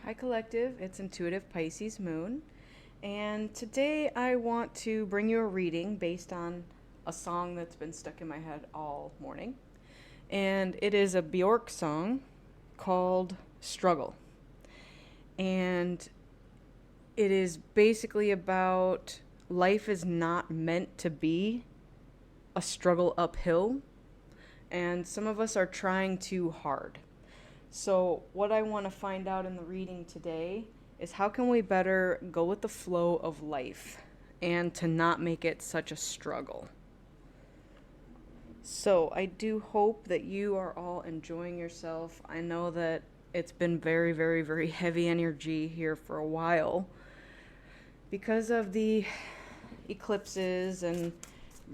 Hi Collective, it's Intuitive Pisces Moon, and today I want to bring you a reading based on a song that's been stuck in my head all morning. And it is a Bjork song called Struggle. And it is basically about life is not meant to be a struggle uphill, and some of us are trying too hard. So, what I want to find out in the reading today is how can we better go with the flow of life and to not make it such a struggle. So, I do hope that you are all enjoying yourself. I know that it's been very, very, very heavy energy here for a while because of the eclipses and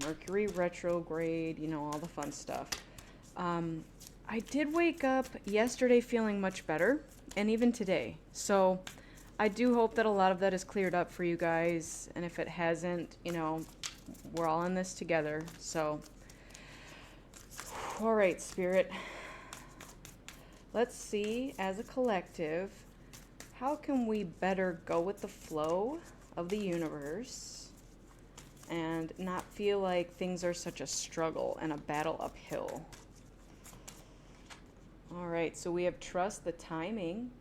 Mercury retrograde, all the fun stuff. Um, I did wake up yesterday feeling much better, and even today. So I do hope that a lot of that is cleared up for you guys. And if it hasn't, we're all in this together. So, all right, Spirit. Let's see, as a collective, how can we better go with the flow of the universe and not feel like things are such a struggle and a battle uphill? All right, so we have trust the timing.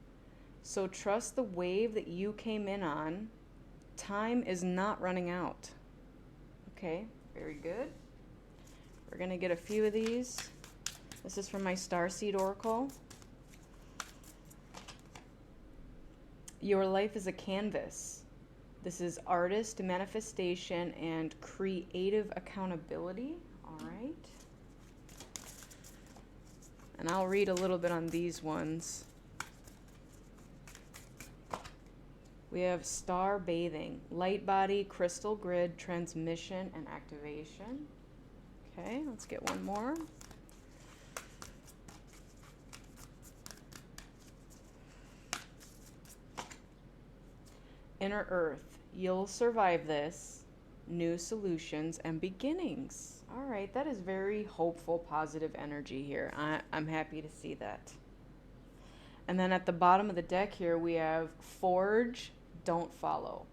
So trust the wave that you came in on. Time is not running out. Okay, very good. We're going to get a few of these. This is from my Starseed Oracle. Your life is a canvas. This is artist manifestation and creative accountability. All right. And I'll read a little bit on these ones. We have star bathing, light body, crystal grid, transmission, and activation. Okay, let's get one more. Inner Earth, you'll survive this. New solutions and beginnings. All right, that is very hopeful, positive energy here. I'm happy to see that. And then at the bottom of the deck here, we have Forge, don't follow.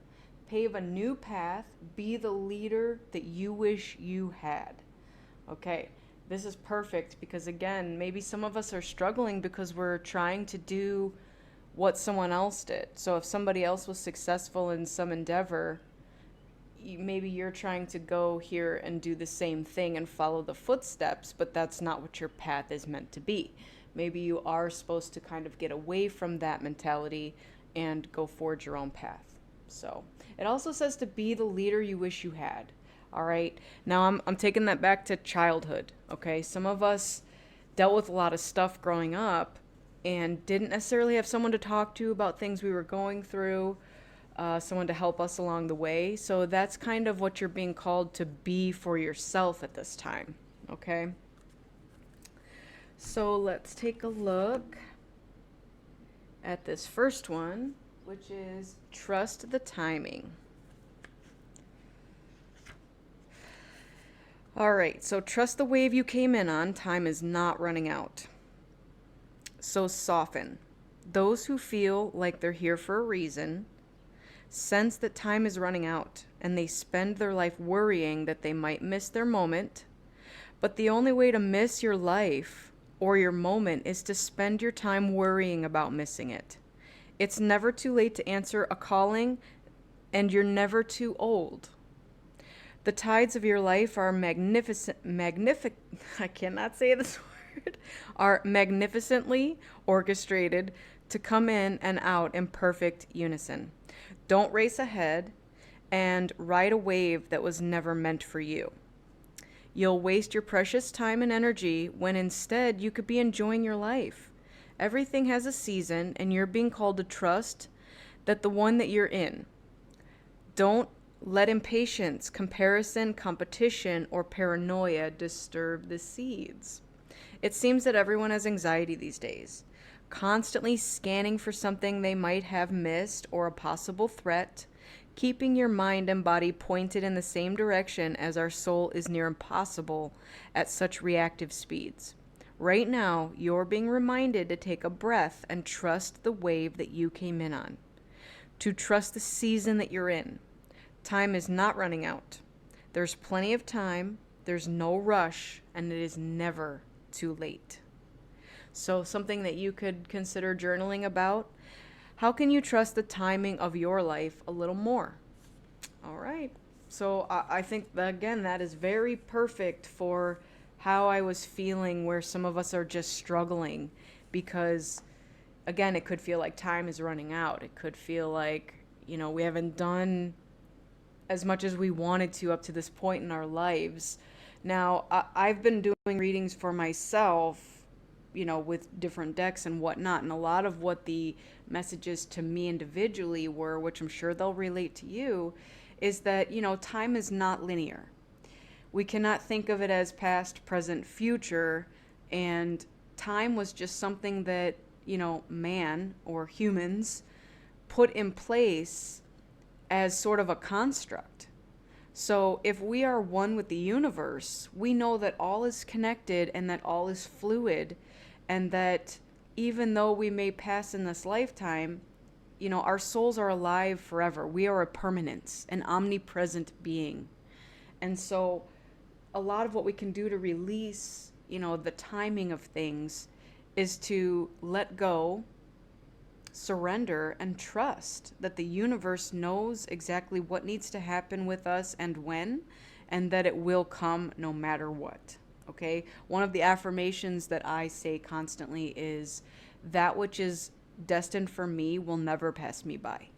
Pave a new path, be the leader that you wish you had. Okay, this is perfect because, again, maybe some of us are struggling because we're trying to do what someone else did. So if somebody else was successful in some endeavor, maybe you're trying to go here and do the same thing and follow the footsteps, but that's not what your path is meant to be. Maybe you are supposed to kind of get away from that mentality and go forge your own path. So it also says to be the leader you wish you had. All right. Now I'm taking that back to childhood. Okay. Some of us dealt with a lot of stuff growing up and didn't necessarily have someone to talk to about things we were going through, someone to help us along the way. So that's kind of what you're being called to be for yourself at this time. Okay. So let's take a look at this first one, which is trust the timing. All right, so trust the wave you came in on. Time is not running out. So soften. Those who feel like they're here for a reason sense that time is running out, and they spend their life worrying that they might miss their moment. But the only way to miss your life or your moment is to spend your time worrying about missing it. It's never too late to answer a calling, and you're never too old. The tides of your life are I cannot say this word, are magnificently orchestrated to come in and out in perfect unison. Don't race ahead and ride a wave that was never meant for you. You'll waste your precious time and energy when instead you could be enjoying your life. Everything has a season, and you're being called to trust that the one that you're in. Don't let impatience, comparison, competition, or paranoia disturb the seeds. It seems that everyone has anxiety these days, constantly scanning for something they might have missed or a possible threat, keeping your mind and body pointed in the same direction as our soul is near impossible at such reactive speeds. Right now, you're being reminded to take a breath and trust the wave that you came in on, to trust the season that you're in. Time is not running out. There's plenty of time, there's no rush, and it is never too late. So, something that you could consider journaling about: how can you trust the timing of your life a little more? All right. So I think that, again, that is very perfect for how I was feeling, where some of us are just struggling because, again, it could feel like time is running out. It could feel like, we haven't done as much as we wanted to up to this point in our lives. Now, I've been doing readings for myself, with different decks and whatnot. And a lot of what the messages to me individually were, which I'm sure they'll relate to you, is that, time is not linear. We cannot think of it as past, present, future. And time was just something that, man or humans put in place as sort of a construct. So if we are one with the universe, we know that all is connected and that all is fluid, and that even though we may pass in this lifetime, our souls are alive forever. We are a permanence, an omnipresent being. And so a lot of what we can do to release, the timing of things is to let go, surrender, and trust that the universe knows exactly what needs to happen with us and when, and that it will come no matter what. Okay? One of the affirmations that I say constantly is, that which is destined for me will never pass me by.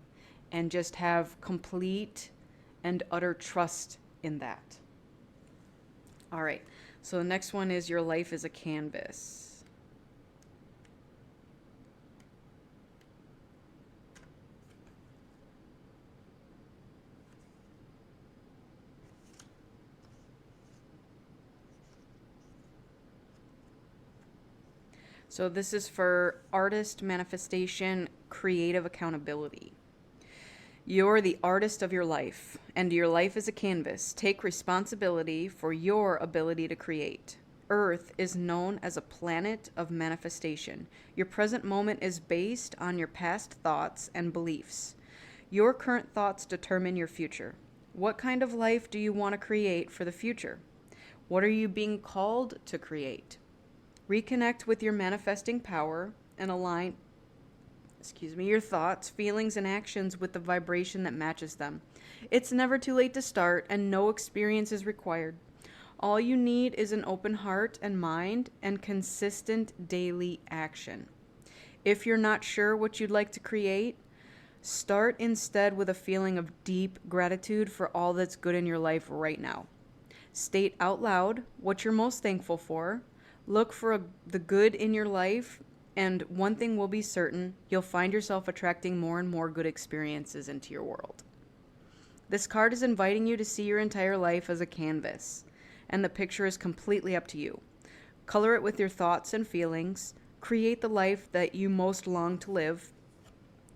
And just have complete and utter trust in that. All right. So the next one is, your life is a canvas. So this is for artist manifestation, creative accountability. You're the artist of your life, and your life is a canvas. Take responsibility for your ability to create. Earth is known as a planet of manifestation. Your present moment is based on your past thoughts and beliefs. Your current thoughts determine your future. What kind of life do you want to create for the future? What are you being called to create? Reconnect with your manifesting power and align your thoughts, feelings, and actions with the vibration that matches them. It's never too late to start, and no experience is required. All you need is an open heart and mind and consistent daily action. If you're not sure what you'd like to create, start instead with a feeling of deep gratitude for all that's good in your life right now. State out loud what you're most thankful for. Look for the good in your life, and one thing will be certain: you'll find yourself attracting more and more good experiences into your world. This card is inviting you to see your entire life as a canvas, and the picture is completely up to you. Color it with your thoughts and feelings. Create the life that you most long to live.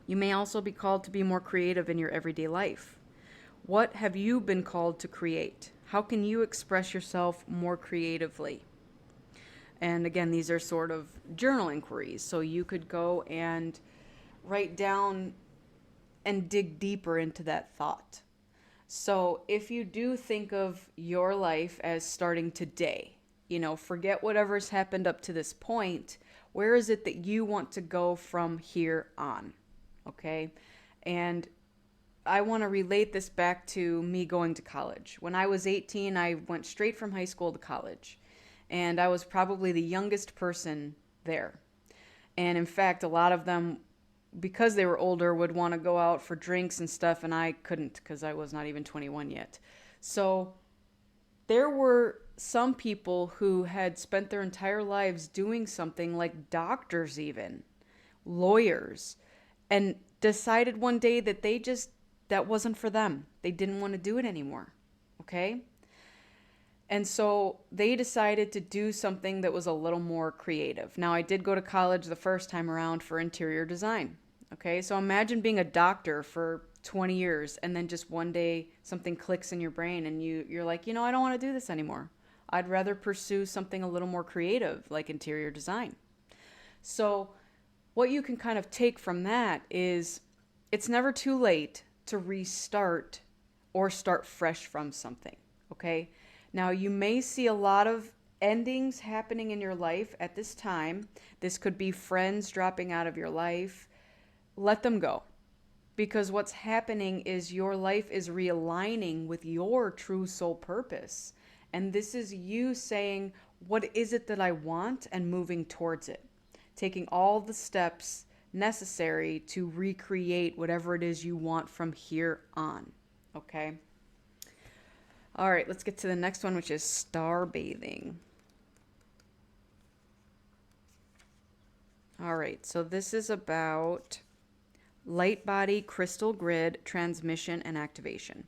You may also be called to be more creative in your everyday life. What have you been called to create? How can you express yourself more creatively? And again, these are sort of journal inquiries. So you could go and write down and dig deeper into that thought. So if you do think of your life as starting today, forget whatever's happened up to this point. Where is it that you want to go from here on? Okay? And I want to relate this back to me going to college. When I was 18, I went straight from high school to college. And I was probably the youngest person there. And in fact, a lot of them, because they were older, would want to go out for drinks and stuff, and I couldn't because I was not even 21 yet. So there were some people who had spent their entire lives doing something, like doctors, even lawyers, and decided one day that that wasn't for them. They didn't want to do it anymore. Okay? And so they decided to do something that was a little more creative. Now, I did go to college the first time around for interior design. Okay, so imagine being a doctor for 20 years and then just one day something clicks in your brain and you're like, I don't want to do this anymore. I'd rather pursue something a little more creative, like interior design. So, what you can kind of take from that is it's never too late to restart or start fresh from something, okay? Now, you may see a lot of endings happening in your life at this time. This could be friends dropping out of your life. Let them go, because what's happening is your life is realigning with your true soul purpose. And this is you saying, what is it that I want, and moving towards it, taking all the steps necessary to recreate whatever it is you want from here on. Okay? All right, let's get to the next one, which is star bathing. All right, so this is about light body crystal grid transmission and activation.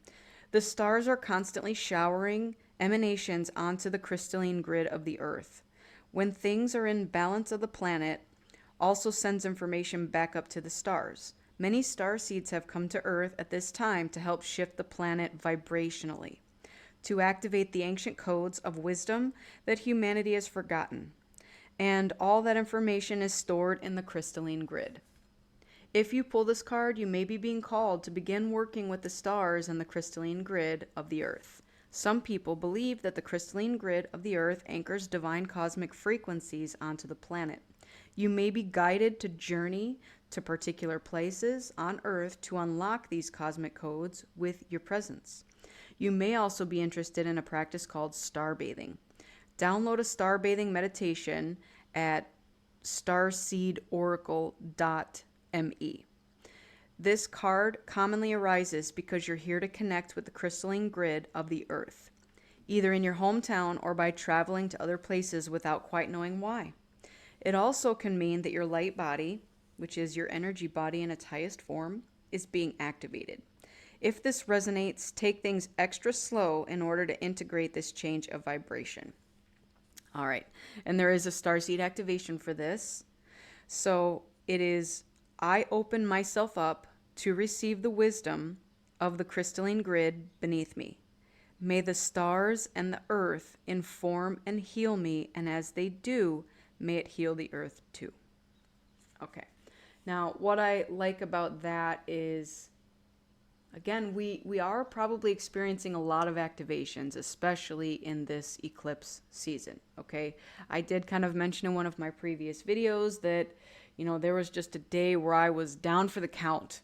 The stars are constantly showering emanations onto the crystalline grid of the earth. When things are in balance of the planet, also sends information back up to the stars. Many star seeds have come to earth at this time to help shift the planet vibrationally, to activate the ancient codes of wisdom that humanity has forgotten. And all that information is stored in the crystalline grid. If you pull this card, you may be being called to begin working with the stars and the crystalline grid of the earth. Some people believe that the crystalline grid of the earth anchors divine cosmic frequencies onto the planet. You may be guided to journey to particular places on earth to unlock these cosmic codes with your presence. You may also be interested in a practice called star bathing. Download a star bathing meditation at starseedoracle.me. This card commonly arises because you're here to connect with the crystalline grid of the earth, either in your hometown or by traveling to other places without quite knowing why. It also can mean that your light body, which is your energy body in its highest form, is being activated. If this resonates, take things extra slow in order to integrate this change of vibration. All right, and there is a starseed activation for this. So it is, I open myself up to receive the wisdom of the crystalline grid beneath me. May the stars and the earth inform and heal me, and as they do, may it heal the earth too. Okay. Now, what I like about that is, again, we are probably experiencing a lot of activations, especially in this eclipse season, okay? I did kind of mention in one of my previous videos that, there was just a day where I was down for the count.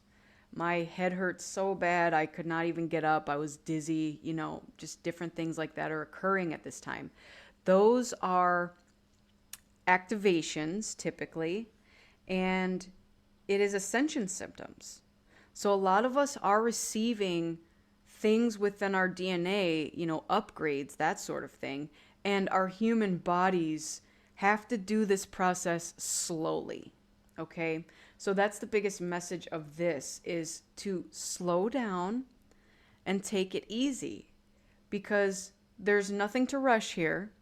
My head hurt so bad I could not even get up. I was dizzy, just different things like that are occurring at this time. Those are activations typically, and it is ascension symptoms. So a lot of us are receiving things within our DNA, upgrades, that sort of thing, and our human bodies have to do this process slowly, okay? So that's the biggest message of this, is to slow down and take it easy, because there's nothing to rush here.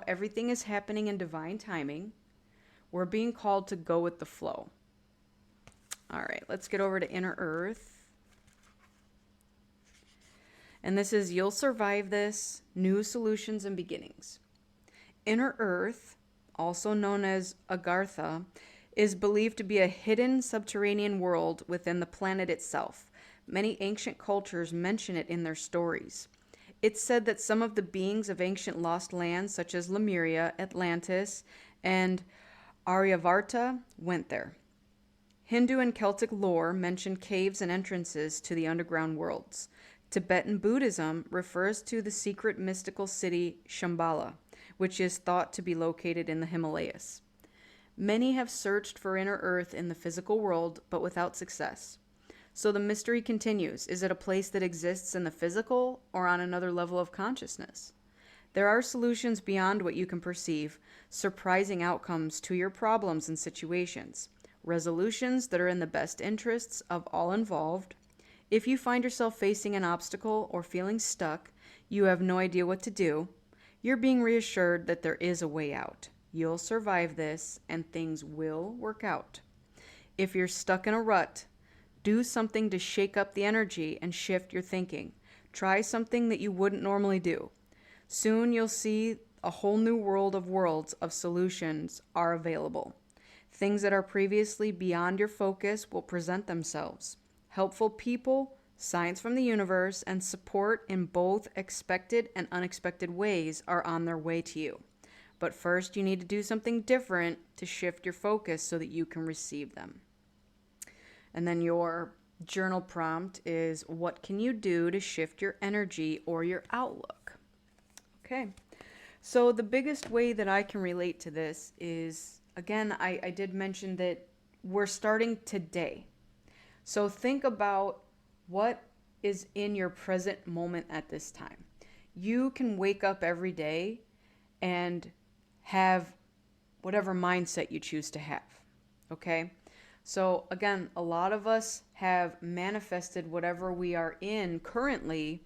Everything is happening in divine timing. We're being called to go with the flow. All right, let's get over to Inner Earth. And this is You'll Survive This, New Solutions and Beginnings. Inner Earth, also known as Agartha, is believed to be a hidden subterranean world within the planet itself. Many ancient cultures mention it in their stories. It's said that some of the beings of ancient lost lands, such as Lemuria, Atlantis, and Aryavarta, went there. Hindu and Celtic lore mention caves and entrances to the underground worlds. Tibetan Buddhism refers to the secret mystical city Shambhala, which is thought to be located in the Himalayas. Many have searched for inner earth in the physical world, but without success. So the mystery continues. Is it a place that exists in the physical or on another level of consciousness? There are solutions beyond what you can perceive, surprising outcomes to your problems and situations, resolutions that are in the best interests of all involved. If you find yourself facing an obstacle or feeling stuck, you have no idea what to do, you're being reassured that there is a way out. You'll survive this, and things will work out. If you're stuck in a rut, do something to shake up the energy and shift your thinking. Try something that you wouldn't normally do. Soon you'll see a whole new worlds of solutions are available. Things that are previously beyond your focus will present themselves. Helpful people, signs from the universe, and support in both expected and unexpected ways are on their way to you. But first, you need to do something different to shift your focus so that you can receive them. And then your journal prompt is, what can you do to shift your energy or your outlook? Okay. So the biggest way that I can relate to this is, again, I did mention that we're starting today. So think about what is in your present moment at this time. You can wake up every day and have whatever mindset you choose to have. Okay? So again, a lot of us have manifested whatever we are in currently,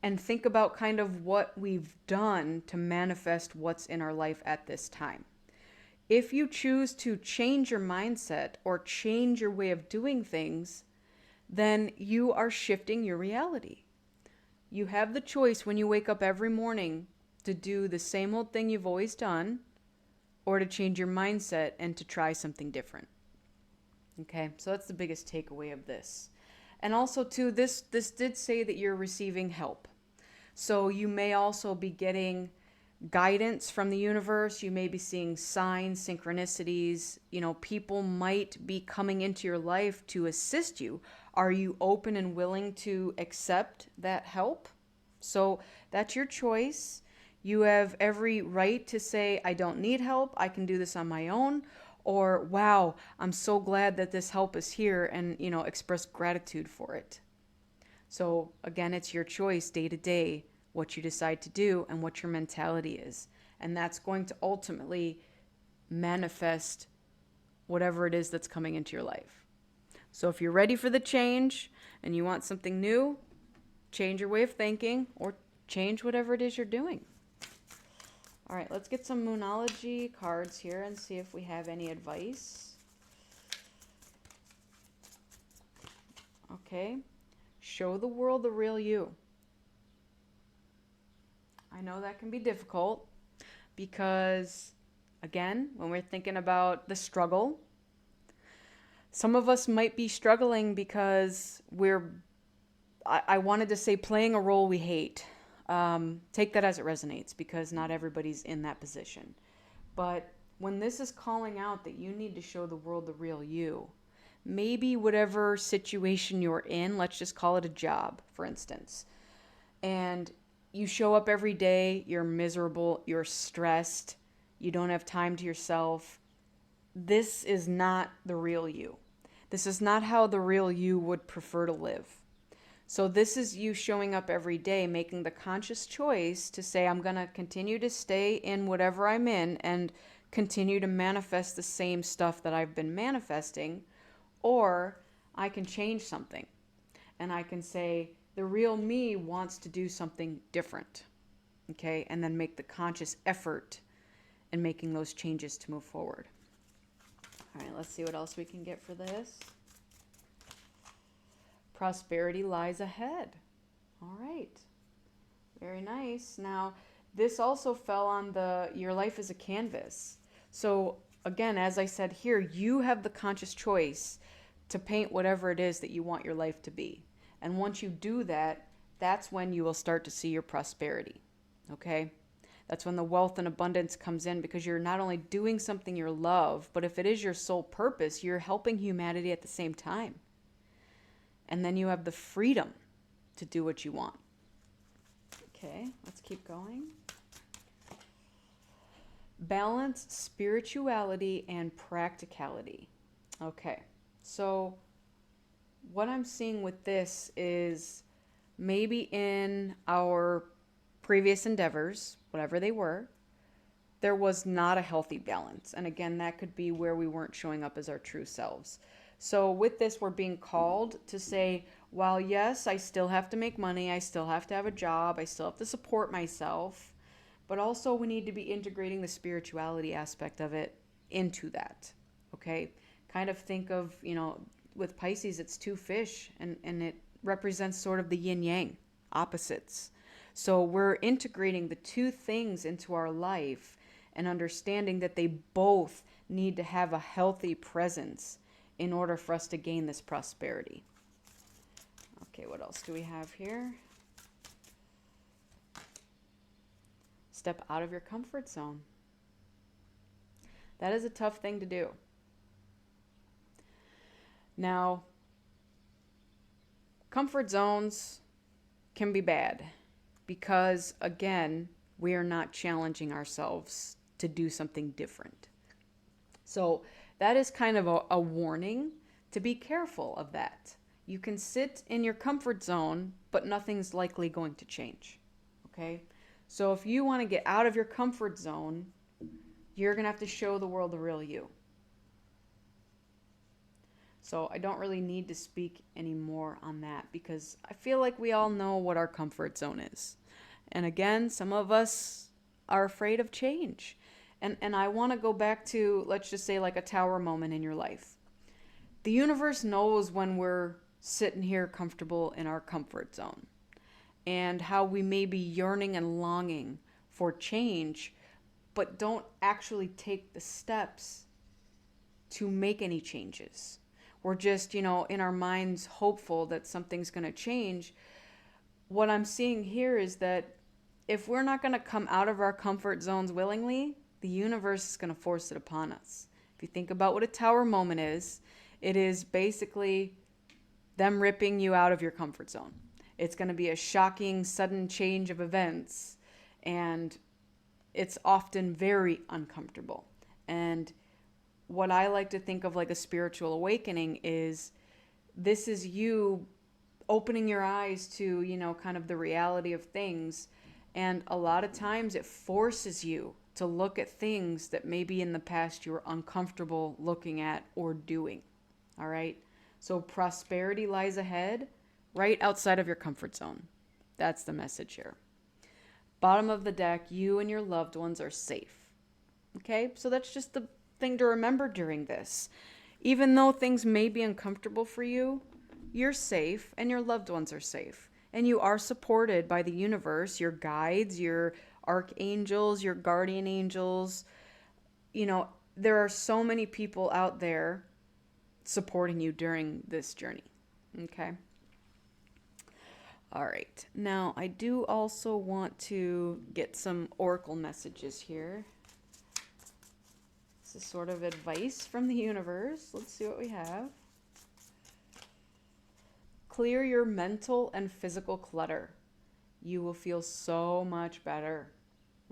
and think about kind of what we've done to manifest what's in our life at this time. If you choose to change your mindset or change your way of doing things, then you are shifting your reality. You have the choice when you wake up every morning to do the same old thing you've always done, or to change your mindset and to try something different. Okay, so that's the biggest takeaway of this. And also too, this did say that you're receiving help. So you may also be getting guidance from the universe. You may be seeing signs, synchronicities. People might be coming into your life to assist you. Are you open and willing to accept that help? So that's your choice. You have every right to say, I don't need help. I can do this on my own. Or, wow, I'm so glad that this help is here, and, express gratitude for it. So again, it's your choice day to day what you decide to do and what your mentality is. And that's going to ultimately manifest whatever it is that's coming into your life. So if you're ready for the change and you want something new, change your way of thinking or change whatever it is you're doing. All right, let's get some Moonology cards here and see if we have any advice. Okay. Show the world the real you. I know that can be difficult because, again, when we're thinking about the struggle, some of us might be struggling because I wanted to say, playing a role we hate. Take that as it resonates, because not everybody's in that position. But when this is calling out that you need to show the world the real you, maybe whatever situation you're in, let's just call it a job, for instance, and you show up every day, you're miserable, you're stressed, you don't have time to yourself. This is not the real you. This is not how the real you would prefer to live. So this is you showing up every day, making the conscious choice to say, I'm going to continue to stay in whatever I'm in and continue to manifest the same stuff that I've been manifesting, or I can change something and I can say, the real me wants to do something different. Okay, and then make the conscious effort in making those changes to move forward. All right, let's see what else we can get for this. Prosperity lies ahead. All right, very nice. Now, this also fell on your life as a canvas. So again, as I said here, you have the conscious choice to paint whatever it is that you want your life to be. And once you do that, that's when you will start to see your prosperity. Okay? That's when the wealth and abundance comes in, because you're not only doing something you love, but if it is your sole purpose, you're helping humanity at the same time. And then you have the freedom to do what you want. Okay, let's keep going. Balance spirituality and practicality. Okay, so what I'm seeing with this is maybe in our previous endeavors, whatever they were, there was not a healthy balance. And again, that could be where we weren't showing up as our true selves. So with this, we're being called to say, while yes, I still have to make money, I still have to have a job, I still have to support myself, but also we need to be integrating the spirituality aspect of it into that. Okay? Kind of think of, with Pisces, it's two fish, and it represents sort of the yin yang, opposites. So we're integrating the two things into our life and understanding that they both need to have a healthy presence in order for us to gain this prosperity. Okay, what else do we have here? Step out of your comfort zone. That is a tough thing to do. Now, comfort zones can be bad because, again, we are not challenging ourselves to do something different. So that is kind of a warning to be careful of that. You can sit in your comfort zone, but nothing's likely going to change. Okay? So if you want to get out of your comfort zone, you're going to have to show the world the real you. So I don't really need to speak anymore on that because I feel like we all know what our comfort zone is. And again, some of us are afraid of change. And I want to go back to, let's just say, like a tower moment in your life. The universe knows when we're sitting here comfortable in our comfort zone and how we may be yearning and longing for change, but don't actually take the steps to make any changes. We're just, in our minds hopeful that something's going to change. What I'm seeing here is that if we're not going to come out of our comfort zones willingly, the universe is going to force it upon us. If you think about what a tower moment is, it is basically them ripping you out of your comfort zone. It's going to be a shocking, sudden change of events, and it's often very uncomfortable. And what I like to think of like a spiritual awakening is this is you opening your eyes to, kind of the reality of things. And a lot of times it forces you to look at things that maybe in the past you were uncomfortable looking at or doing. All right? So prosperity lies ahead, right outside of your comfort zone. That's the message here. Bottom of the deck, you and your loved ones are safe. Okay? So that's just the thing to remember during this. Even though things may be uncomfortable for you, you're safe and your loved ones are safe. And you are supported by the universe, your guides, your archangels, your guardian angels. There are so many people out there supporting you during this journey. Okay? All right. Now, I do also want to get some oracle messages here. This is sort of advice from the universe. Let's see what we have. Clear your mental and physical clutter. You will feel so much better.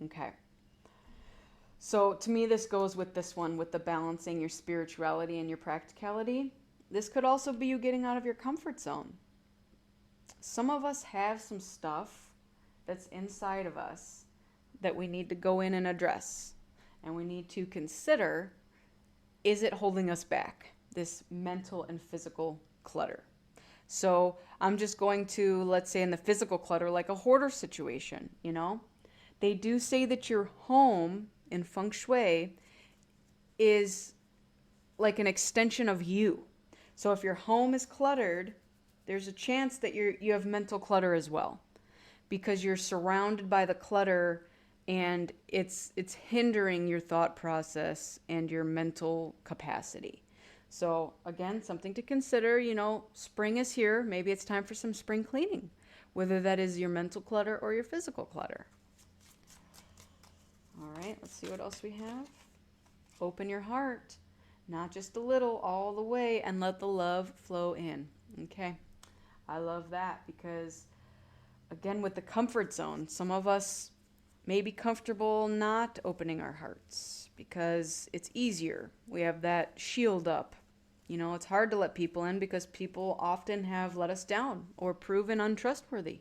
Okay. So to me, this goes with this one, with the balancing your spirituality and your practicality. This could also be you getting out of your comfort zone. Some of us have some stuff that's inside of us that we need to go in and address. And we need to consider, is it holding us back? This mental and physical clutter. So I'm just going to, let's say in the physical clutter, like a hoarder situation, They do say that your home in feng shui is like an extension of you. So if your home is cluttered, there's a chance that you have mental clutter as well, because you're surrounded by the clutter and it's hindering your thought process and your mental capacity. So again, something to consider, spring is here. Maybe it's time for some spring cleaning, whether that is your mental clutter or your physical clutter. All right, let's see what else we have. Open your heart, not just a little, all the way, and let the love flow in. Okay, I love that because, again, with the comfort zone, some of us may be comfortable not opening our hearts because it's easier. We have that shield up. It's hard to let people in because people often have let us down or proven untrustworthy.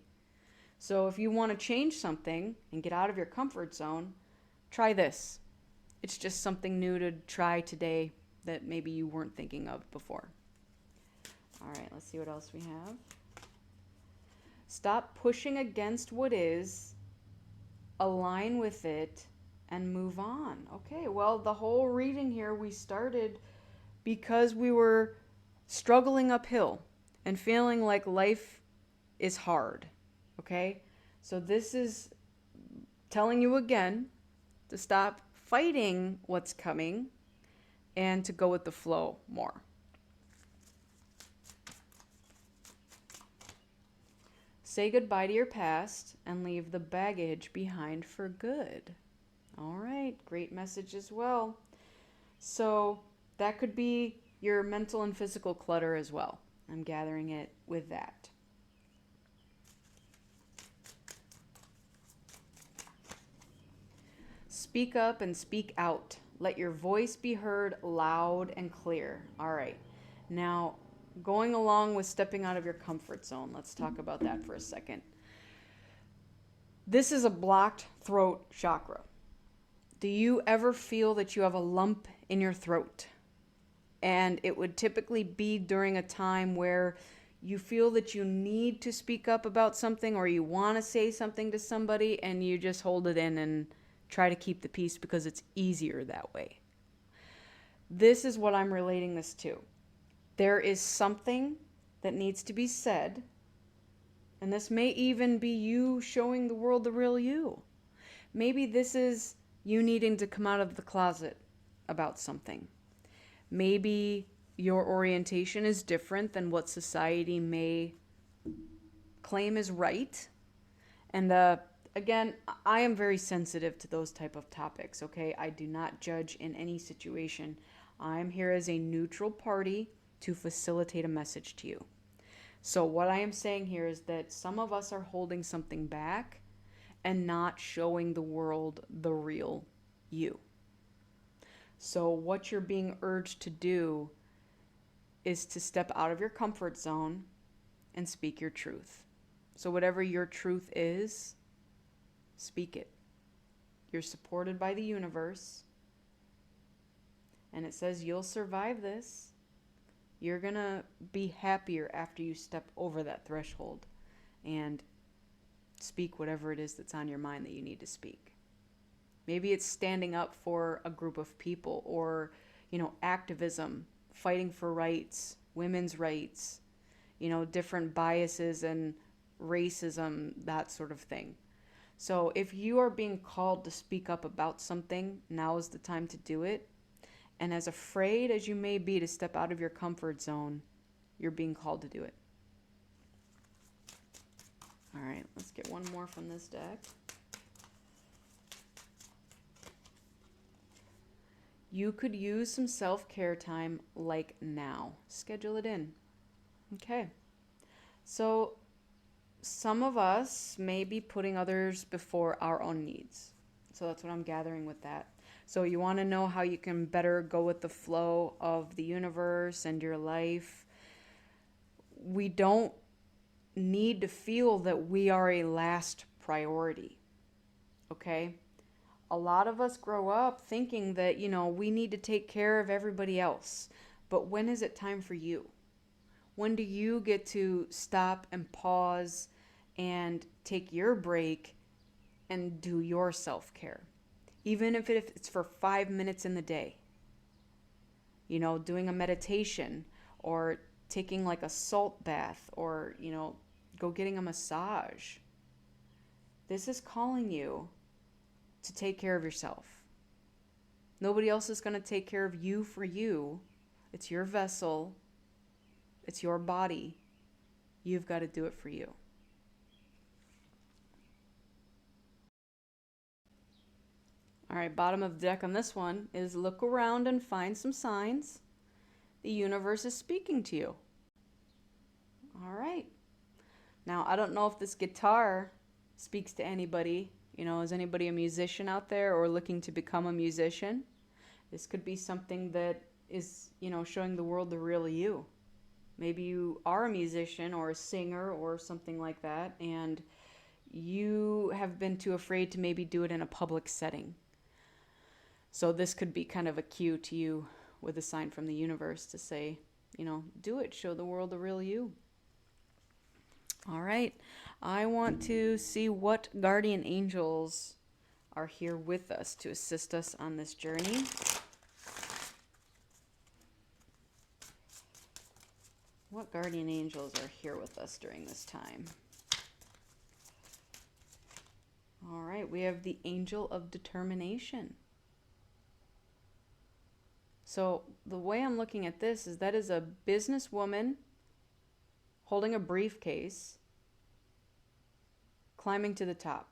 So if you want to change something and get out of your comfort zone, try this. It's just something new to try today that maybe you weren't thinking of before. All right, let's see what else we have. Stop pushing against what is, align with it, and move on. Okay, well, the whole reading here, we started because we were struggling uphill and feeling like life is hard. Okay? So this is telling you again to stop fighting what's coming and to go with the flow more. Say goodbye to your past and leave the baggage behind for good. All right, great message as well. So that could be your mental and physical clutter as well. I'm gathering it with that. Speak up and speak out. Let your voice be heard loud and clear. All right. Now, going along with stepping out of your comfort zone, let's talk about that for a second. This is a blocked throat chakra. Do you ever feel that you have a lump in your throat? And it would typically be during a time where you feel that you need to speak up about something or you want to say something to somebody and you just hold it in and try to keep the peace because it's easier that way. This is what I'm relating this to. There is something that needs to be said, and this may even be you showing the world the real you. Maybe this is you needing to come out of the closet about something. Maybe your orientation is different than what society may claim is right. And again, I am very sensitive to those type of topics, okay? I do not judge in any situation. I'm here as a neutral party to facilitate a message to you. So what I am saying here is that some of us are holding something back and not showing the world the real you. So what you're being urged to do is to step out of your comfort zone and speak your truth. So whatever your truth is, speak it. You're supported by the universe. And it says you'll survive this. You're going to be happier after you step over that threshold and speak whatever it is that's on your mind that you need to speak. Maybe it's standing up for a group of people or, activism, fighting for rights, women's rights, different biases and racism, that sort of thing. So if you are being called to speak up about something, now is the time to do it. And as afraid as you may be to step out of your comfort zone, you're being called to do it. All right, let's get one more from this deck. You could use some self-care time like now. Schedule it in. Okay. So some of us may be putting others before our own needs. So that's what I'm gathering with that. So you want to know how you can better go with the flow of the universe and your life. We don't need to feel that we are a last priority. Okay? A lot of us grow up thinking that, we need to take care of everybody else. But when is it time for you? When do you get to stop and pause and take your break and do your self-care? Even if it's for 5 minutes in the day. Doing a meditation or taking like a salt bath or, go getting a massage. This is calling you to take care of yourself. Nobody else is going to take care of you for you. It's your vessel. It's your body. You've got to do it for you. All right, bottom of the deck on this one is look around and find some signs. The universe is speaking to you. All right. Now, I don't know if this guitar speaks to anybody. Is anybody a musician out there or looking to become a musician? This could be something that is, showing the world the real you. Maybe you are a musician or a singer or something like that, and you have been too afraid to maybe do it in a public setting. So this could be kind of a cue to you with a sign from the universe to say, do it, show the world the real you. All right, I want to see what guardian angels are here with us to assist us on this journey. What guardian angels are here with us during this time? All right, we have the angel of determination. So the way I'm looking at this is that is a businesswoman holding a briefcase, climbing to the top.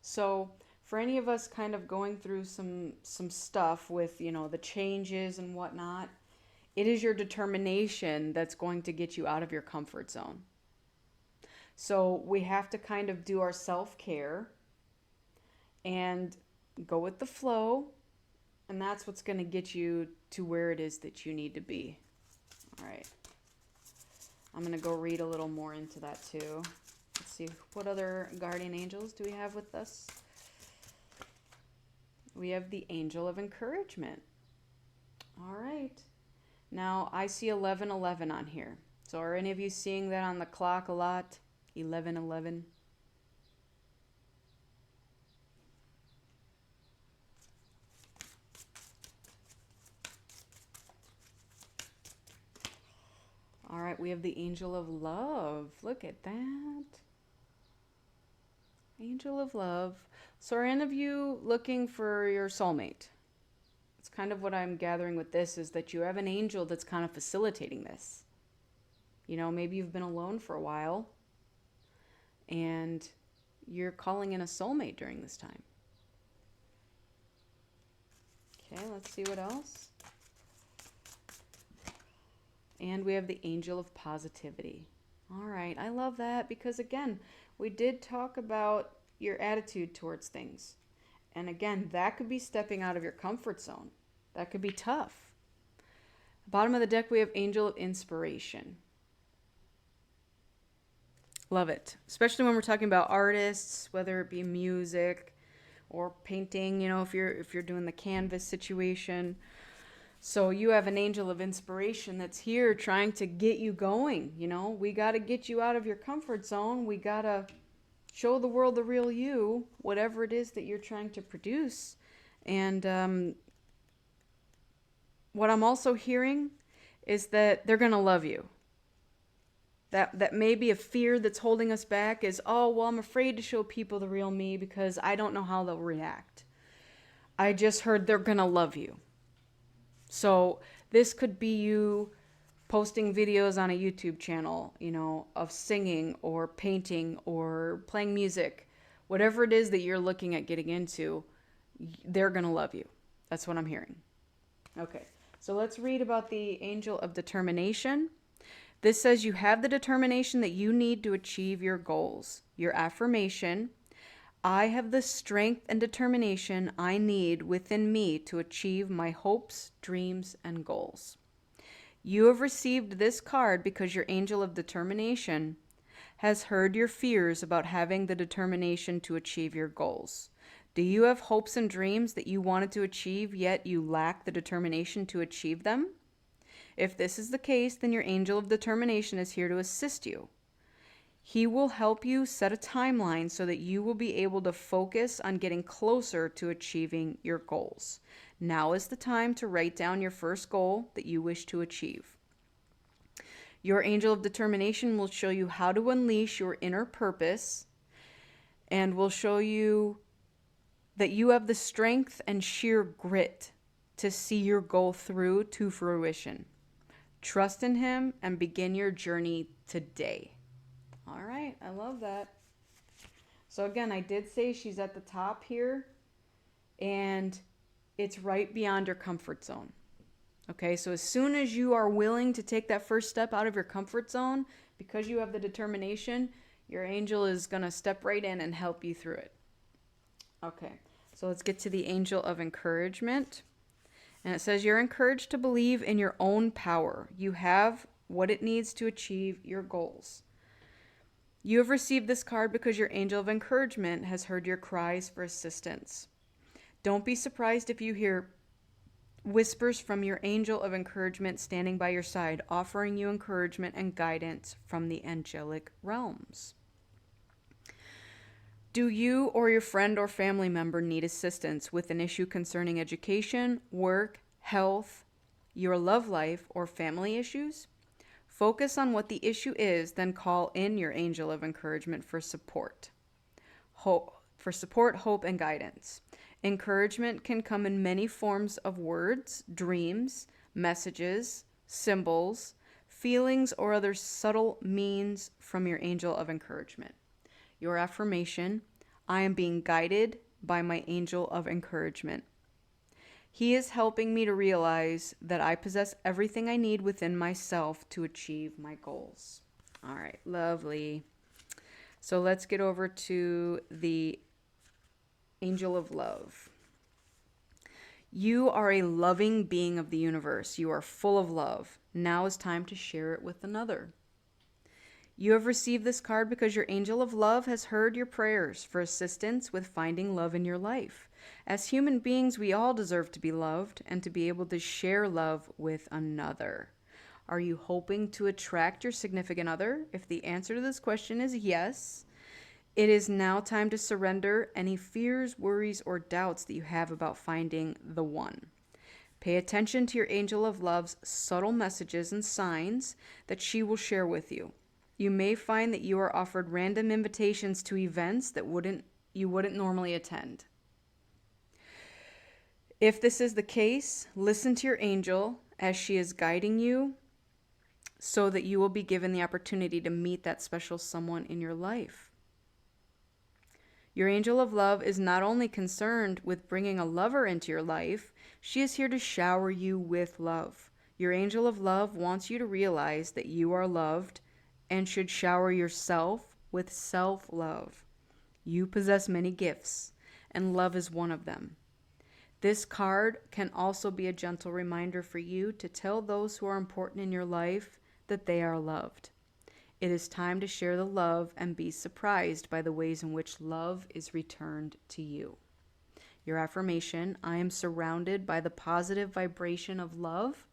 So for any of us kind of going through some stuff with, you know, the changes and whatnot, it is your determination that's going to get you out of your comfort zone. So we have to kind of do our self-care and go with the flow, and that's what's going to get you to where it is that you need to be. All right. I'm going to go read a little more into that too. Let's see, what other guardian angels do we have with us? We have the angel of encouragement. All right. Now, I see 1111 on here. So are any of you seeing that on the clock a lot? 1111. All right, we have the angel of love. Look at that. Angel of love. So are any of you looking for your soulmate? It's kind of what I'm gathering with this, is that you have an angel that's kind of facilitating this. You know, maybe you've been alone for a while and you're calling in a soulmate during this time. Okay, let's see what else. And we have the angel of positivity. All right, I love that because, again, we did talk about your attitude towards things. And again, that could be stepping out of your comfort zone. That could be tough. Bottom of the deck, we have angel of inspiration. Love it. Especially when we're talking about artists, whether it be music or painting, you know, if you're doing the canvas situation. So you have an angel of inspiration that's here trying to get you going. You know, we got to get you out of your comfort zone. We got to show the world the real you, whatever it is that you're trying to produce. And what I'm also hearing is that they're going to love you. That may be a fear that's holding us back is, oh, well, I'm afraid to show people the real me because I don't know how they'll react. I just heard they're going to love you. So this could be you posting videos on a YouTube channel, you know, of singing or painting or playing music. Whatever it is that you're looking at getting into, they're going to love you. That's what I'm hearing. Okay, so let's read about the angel of determination. This says you have the determination that you need to achieve your goals. Your affirmation: I have the strength and determination I need within me to achieve my hopes, dreams, and goals. You have received this card because your angel of determination has heard your fears about having the determination to achieve your goals. Do you have hopes and dreams that you wanted to achieve, yet you lack the determination to achieve them? If this is the case, then your angel of determination is here to assist you. He will help you set a timeline so that you will be able to focus on getting closer to achieving your goals. Now is the time to write down your first goal that you wish to achieve. Your angel of determination will show you how to unleash your inner purpose and will show you that you have the strength and sheer grit to see your goal through to fruition. Trust in him and begin your journey today. All right, I love that. So again, I did say she's at the top here, and it's right beyond your comfort zone. Okay, so as soon as you are willing to take that first step out of your comfort zone, because you have the determination, your angel is going to step right in and help you through it. Okay, so let's get to the angel of encouragement. And it says you're encouraged to believe in your own power. You have what it needs to achieve your goals. You have received this card because your angel of encouragement has heard your cries for assistance. Don't be surprised if you hear whispers from your angel of encouragement standing by your side, offering you encouragement and guidance from the angelic realms. Do you or your friend or family member need assistance with an issue concerning education, work, health, your love life, or family issues? Focus on what the issue is, then call in your angel of encouragement for support. hope, and guidance. Encouragement can come in many forms of words, dreams, messages, symbols, feelings, or other subtle means from your angel of encouragement. Your affirmation: I am being guided by my angel of encouragement. He is helping me to realize that I possess everything I need within myself to achieve my goals. All right, lovely. So let's get over to the angel of love. You are a loving being of the universe. You are full of love. Now is time to share it with another. You have received this card because your angel of love has heard your prayers for assistance with finding love in your life. As human beings, we all deserve to be loved and to be able to share love with another. Are you hoping to attract your significant other? If the answer to this question is yes, it is now time to surrender any fears, worries, or doubts that you have about finding the one. Pay attention to your angel of love's subtle messages and signs that she will share with you. You may find that you are offered random invitations to events that you wouldn't normally attend. If this is the case, listen to your angel as she is guiding you so that you will be given the opportunity to meet that special someone in your life. Your angel of love is not only concerned with bringing a lover into your life, she is here to shower you with love. Your angel of love wants you to realize that you are loved and should shower yourself with self-love. You possess many gifts, and love is one of them. This card can also be a gentle reminder for you to tell those who are important in your life that they are loved. It is time to share the love and be surprised by the ways in which love is returned to you. Your affirmation: I am surrounded by the positive vibration of love.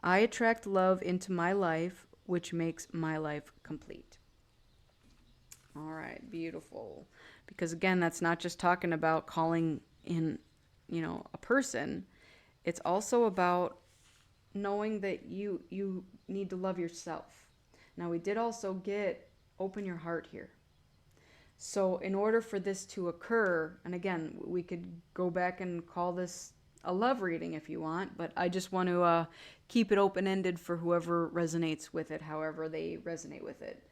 I attract love into my life, which makes my life complete. All right, beautiful. Because again, that's not just talking about calling in, a person. It's also about knowing that you need to love yourself. Now, we did also get open your heart here. So in order for this to occur, and again, we could go back and call this a love reading if you want, but I just want to keep it open-ended for whoever resonates with it, however they resonate with it.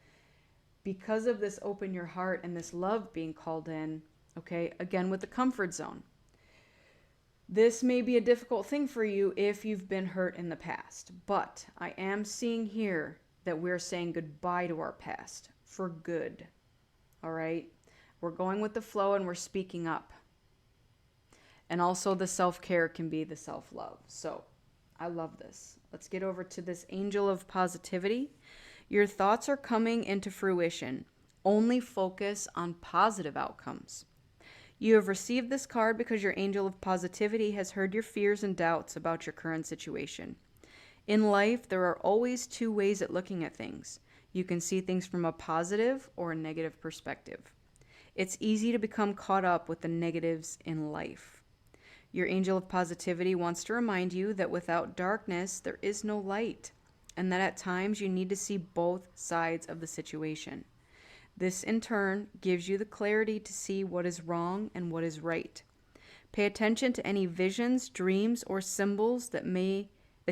Because of this open your heart and this love being called in, okay, again with the comfort zone, this may be a difficult thing for you if you've been hurt in the past, but I am seeing here that we're saying goodbye to our past for good. All right? We're going with the flow and we're speaking up. And also the self-care can be the self-love. So I love this. Let's get over to this angel of positivity. Your thoughts are coming into fruition. Only focus on positive outcomes. You have received this card because your angel of positivity has heard your fears and doubts about your current situation. In life, there are always two ways at looking at things. You can see things from a positive or a negative perspective. It's easy to become caught up with the negatives in life. Your angel of positivity wants to remind you that without darkness, there is no light, and that at times you need to see both sides of the situation. This, in turn, gives you the clarity to see what is wrong and what is right. Pay attention to any visions, dreams, or symbols that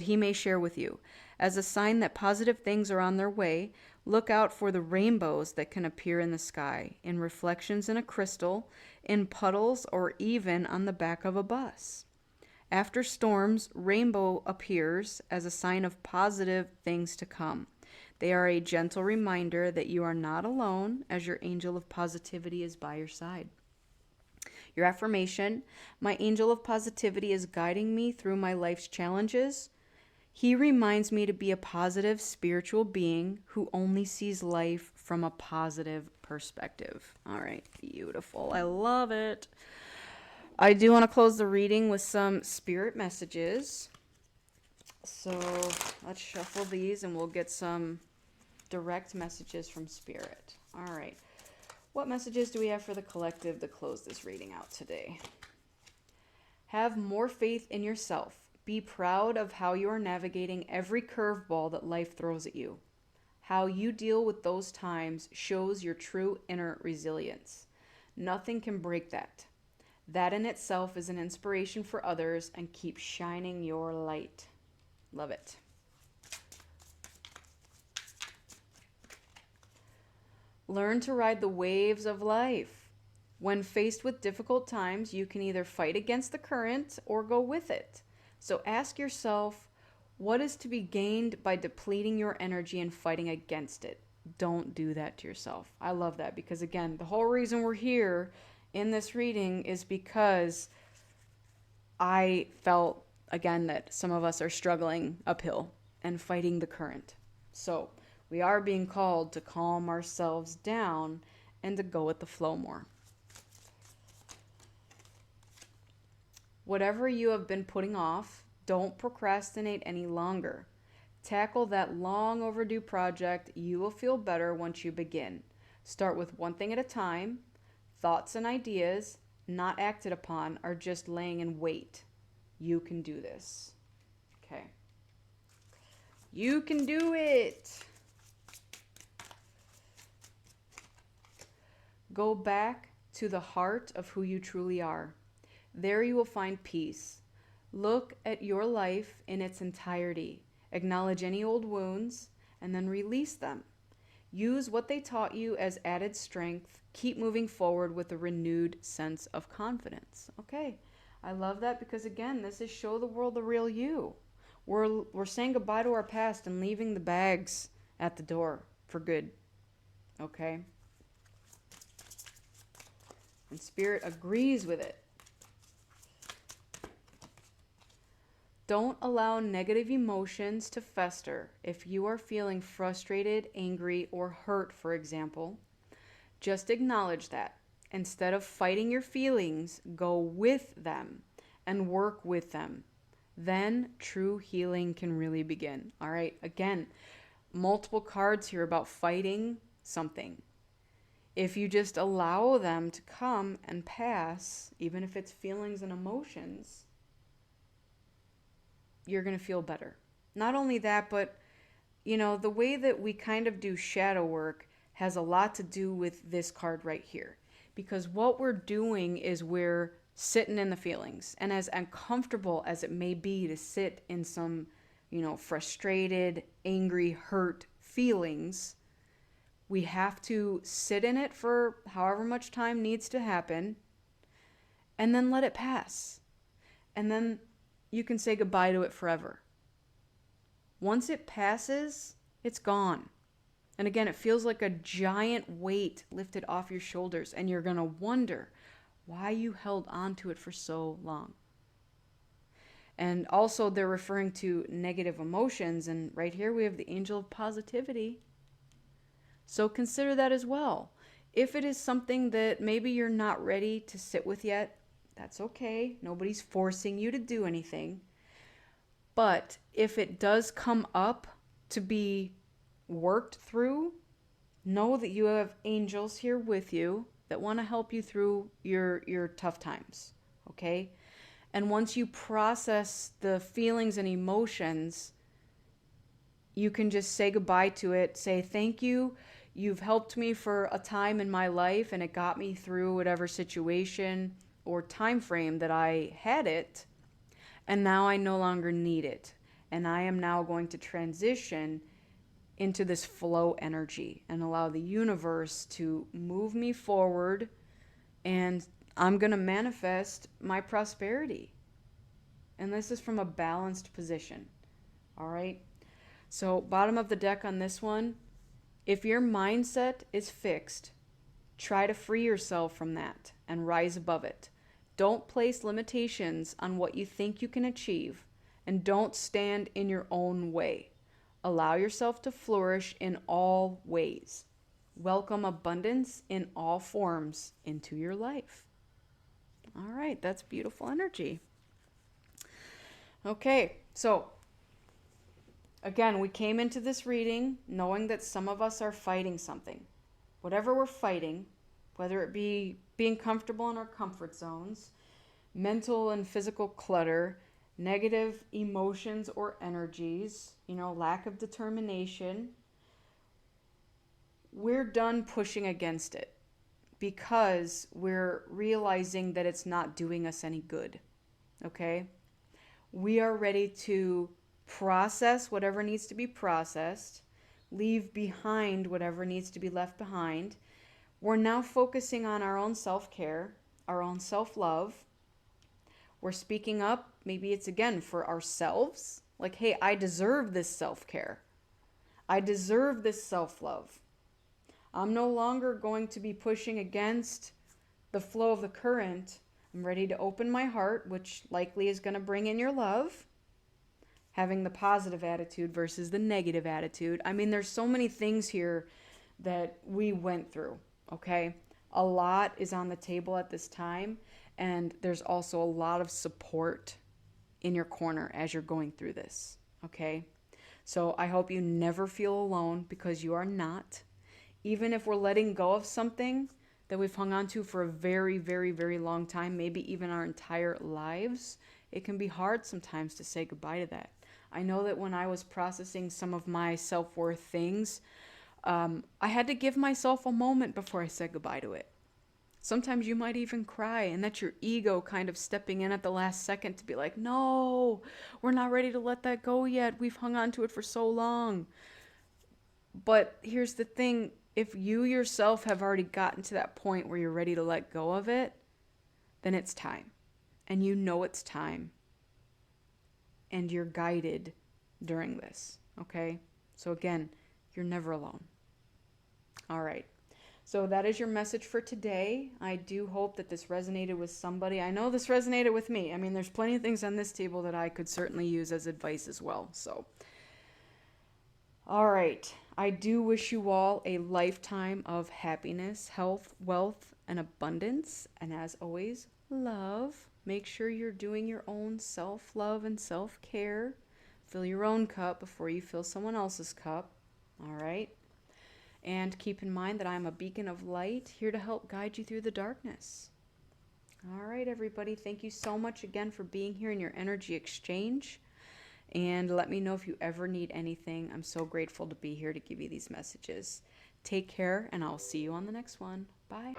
he may share with you. As a sign that positive things are on their way, look out for the rainbows that can appear in the sky, in reflections in a crystal, in puddles, or even on the back of a bus. After storms, rainbow appears as a sign of positive things to come. They are a gentle reminder that you are not alone, as your angel of positivity is by your side. Your affirmation: my angel of positivity is guiding me through my life's challenges. He reminds me to be a positive spiritual being who only sees life from a positive perspective. All right, beautiful. I love it. I do want to close the reading with some spirit messages. So let's shuffle these and we'll get some direct messages from spirit. All right. What messages do we have for the collective to close this reading out today? Have more faith in yourself. Be proud of how you are navigating every curveball that life throws at you. How you deal with those times shows your true inner resilience. Nothing can break that. That in itself is an inspiration for others, and keep shining your light. Love it. Learn to ride the waves of life. When faced with difficult times, you can either fight against the current or go with it. So ask yourself, what is to be gained by depleting your energy and fighting against it? Don't do that to yourself. I love that because, again, the whole reason we're here in this reading is because I felt, again, that some of us are struggling uphill and fighting the current. So we are being called to calm ourselves down and to go with the flow more. Whatever you have been putting off, don't procrastinate any longer. Tackle that long overdue project. You will feel better once you begin. Start with one thing at a time. Thoughts and ideas not acted upon are just laying in wait. You can do this. Okay. You can do it. Go back to the heart of who you truly are. There you will find peace. Look at your life in its entirety. Acknowledge any old wounds and then release them. Use what they taught you as added strength. Keep moving forward with a renewed sense of confidence. Okay, I love that because, again, this is show the world the real you. We're saying goodbye to our past and leaving the bags at the door for good. Okay? And Spirit agrees with it. Don't allow negative emotions to fester. If you are feeling frustrated, angry, or hurt, for example, just acknowledge that. Instead of fighting your feelings, go with them and work with them. Then true healing can really begin. All right, again, multiple cards here about fighting something. If you just allow them to come and pass, even if it's feelings and emotions, you're going to feel better. Not only that, but, the way that we kind of do shadow work has a lot to do with this card right here. Because what we're doing is we're sitting in the feelings. And as uncomfortable as it may be to sit in some, frustrated, angry, hurt feelings, we have to sit in it for however much time needs to happen and then let it pass. And then you can say goodbye to it forever. Once it passes, it's gone. And again, it feels like a giant weight lifted off your shoulders, and you're going to wonder why you held on to it for so long. And also, they're referring to negative emotions, and right here we have the angel of positivity. So consider that as well. If it is something that maybe you're not ready to sit with yet, that's okay. Nobody's forcing you to do anything. But if it does come up to be worked through, know that you have angels here with you that want to help you through your tough times, okay? And once you process the feelings and emotions, you can just say goodbye to it, say thank you. You've helped me for a time in my life and it got me through whatever situation or time frame that I had it, and now I no longer need it. And I am now going to transition into this flow energy and allow the universe to move me forward, and I'm going to manifest my prosperity. And this is from a balanced position. All right? So, bottom of the deck on this one, if your mindset is fixed, try to free yourself from that and rise above it. Don't place limitations on what you think you can achieve, and don't stand in your own way. Allow yourself to flourish in all ways. Welcome abundance in all forms into your life. All right, that's beautiful energy. Okay, so again, we came into this reading knowing that some of us are fighting something. Whatever we're fighting, whether it be being comfortable in our comfort zones, mental and physical clutter, negative emotions or energies, lack of determination, we're done pushing against it. because we're realizing that it's not doing us any good. Okay? We are ready to process whatever needs to be processed, leave behind whatever needs to be left behind. We're now focusing on our own self-care, our own self-love. We're speaking up. Maybe it's again for ourselves. Like, hey, I deserve this self-care. I deserve this self-love. I'm no longer going to be pushing against the flow of the current. I'm ready to open my heart, which likely is going to bring in your love. Having the positive attitude versus the negative attitude. I mean, there's so many things here that we went through, okay? A lot is on the table at this time, and there's also a lot of support in your corner as you're going through this, okay? So I hope you never feel alone, because you are not. Even if we're letting go of something that we've hung on to for a very, very, very long time, maybe even our entire lives, it can be hard sometimes to say goodbye to that. I know that when I was processing some of my self-worth things, I had to give myself a moment before I said goodbye to it. Sometimes you might even cry, and that's your ego kind of stepping in at the last second to be like, no, we're not ready to let that go yet. We've hung on to it for so long. But here's the thing. If you yourself have already gotten to that point where you're ready to let go of it, then it's time. And you know it's time. And you're guided during this, okay? So again, you're never alone. All right. So that is your message for today. I do hope that this resonated with somebody. I know this resonated with me. I mean, there's plenty of things on this table that I could certainly use as advice as well. So, all right. I do wish you all a lifetime of happiness, health, wealth, and abundance. And as always, love. Make sure you're doing your own self-love and self-care. Fill your own cup before you fill someone else's cup. All right? And keep in mind that I'm a beacon of light here to help guide you through the darkness. All right, everybody. Thank you so much again for being here in your energy exchange. And let me know if you ever need anything. I'm so grateful to be here to give you these messages. Take care, and I'll see you on the next one. Bye.